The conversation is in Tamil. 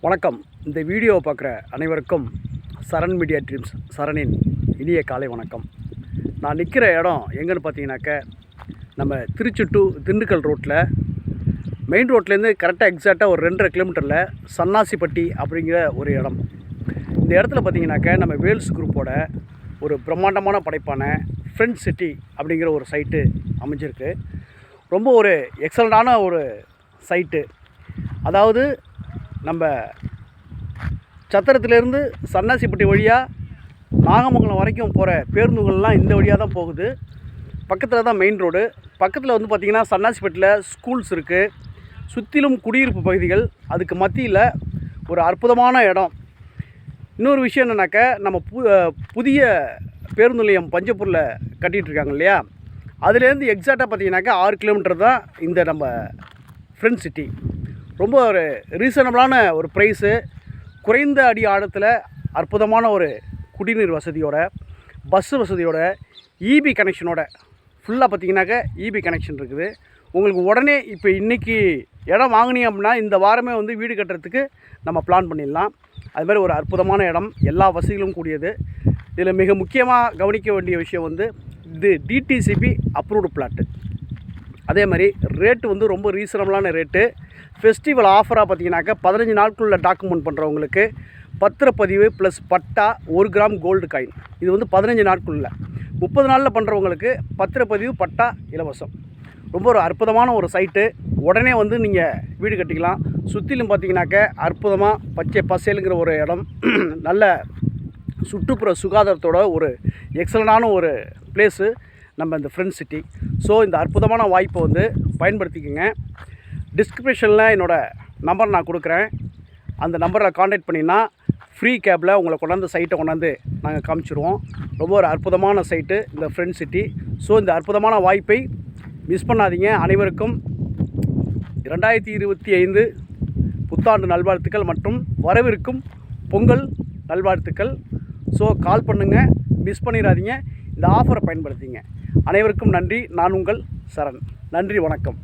வணக்கம். இந்த வீடியோவை பார்க்குற அனைவருக்கும் சரண் மீடியா ட்ரீம்ஸ் சரணின் இனிய காலை வணக்கம். நான் நிற்கிற இடம் எங்கன்னு பார்த்தீங்கன்னாக்க, நம்ம திருச்சி டு திண்டுக்கல் ரோட்டில் மெயின் ரோட்லேருந்து கரெக்டாக எக்ஸாக்டாக ஒரு 2.5 கிலோமீட்டரில் சன்னாசிப்பட்டி அப்படிங்கிற ஒரு இடம். இந்த இடத்துல பார்த்தீங்கன்னாக்க நம்ம வேல்ஸ் குரூப்போட ஒரு பிரம்மாண்டமான படைப்பான ஃப்ரெண்ட் சிட்டி அப்படிங்கிற ஒரு சைட்டு அமைஞ்சிருக்கு. ரொம்ப ஒரு எக்ஸலண்ட்டான ஒரு சைட்டு. அதாவது நம்ம சத்திரத்திலேருந்து சன்னாசிப்பட்டி வழியாக நாகமங்கலம் வரைக்கும் போகிற பேருந்துகள்லாம் இந்த வழியாக தான் போகுது. பக்கத்தில் தான் மெயின் ரோடு. பக்கத்தில் வந்து பார்த்திங்கன்னா சன்னாசிப்பட்டியில் ஸ்கூல்ஸ் இருக்குது. சுற்றிலும் குடியிருப்பு பகுதிகள். அதுக்கு மத்தியில் ஒரு அற்புதமான இடம். இன்னொரு விஷயம் என்னென்னாக்க, நம்ம புதிய பேருந்து நிலையம் பஞ்சப்பூரில் கட்டிகிட்ருக்காங்க இல்லையா, அதுலேருந்து எக்ஸாக்டாக பார்த்திங்கனாக்கா 6 கிலோமீட்டர் தான் இந்த நம்ம ஃப்ரெண்ட் சிட்டி. ரொம்ப ஒரு ரீசனபிளான ஒரு ப்ரைஸு, குறைந்த அடி ஆழத்தில் அற்புதமான ஒரு குடிநீர் வசதியோட, பஸ்ஸு வசதியோட, இபி கனெக்ஷனோட, ஃபுல்லாக பார்த்திங்கனாக்கா இபி கனெக்ஷன் இருக்குது. உங்களுக்கு உடனே இப்போ இன்றைக்கி இடம் வாங்கினீங்க அப்படின்னா இந்த வாரமே வந்து வீடு கட்டுறதுக்கு நம்ம பிளான் பண்ணிடலாம். அதுமாதிரி ஒரு அற்புதமான இடம், எல்லா வசதிகளும் கூடியது. இதில் மிக முக்கியமாக கவனிக்க வேண்டிய விஷயம் வந்து இது டிடிசிபி அப்ரூவ்டு பிளாட்டு. அதே மாதிரி ரேட்டு வந்து ரொம்ப ரீசனபிளான ரேட்டு. ஃபெஸ்டிவல் ஆஃபராக பார்த்தீங்கன்னாக்கா 15 நாட்களுள்ள டாக்குமெண்ட் பண்ணுறவங்களுக்கு பத்திரப்பதிவு ப்ளஸ் பட்டா 1 கிராம் கோல்டு காயின். இது வந்து 15 நாட்களுள்ள. 30 நாளில் பண்ணுறவங்களுக்கு பத்திரப்பதிவு பட்டா இலவசம். ரொம்ப ஒரு அற்புதமான ஒரு சைட்டு. உடனே வந்து நீங்கள் வீடு கட்டிக்கலாம். சுற்றிலும் பார்த்தீங்கன்னாக்க அற்புதமாக பச்சை பசேலுங்கிற ஒரு இடம், நல்ல சுற்றுப்புற சுகாதாரத்தோட ஒரு எக்ஸலண்டான ஒரு பிளேஸு நம்ம இந்த ஃப்ரெண்ட் சிட்டி. ஸோ இந்த அற்புதமான வாய்ப்பை வந்து பயன்படுத்திக்கோங்க. டிஸ்கிரிப்ஷனில் என்னோடய நம்பர் நான் கொடுக்குறேன். அந்த நம்பரில் காண்டாக்ட் பண்ணிங்கன்னா ஃப்ரீ கேபில் உங்களை கொண்டாந்து சைட்டை கொண்டாந்து நாங்கள் காமிச்சிடுவோம். ரொம்ப ஒரு அற்புதமான சைட்டு இந்த ஃப்ரெண்ட் சிட்டி. ஸோ இந்த அற்புதமான வாய்ப்பை மிஸ் பண்ணாதீங்க. அனைவருக்கும் 2025 புத்தாண்டு நல்வாழ்த்துக்கள் மற்றும் வரவிருக்கும் பொங்கல் நல்வாழ்த்துக்கள். ஸோ கால் பண்ணுங்கள், மிஸ் பண்ணிடாதீங்க. இந்த ஆஃபரை பயன்படுத்திங்க. அனைவருக்கும் நன்றி. நான் உங்கள் சரண். நன்றி, வணக்கம்.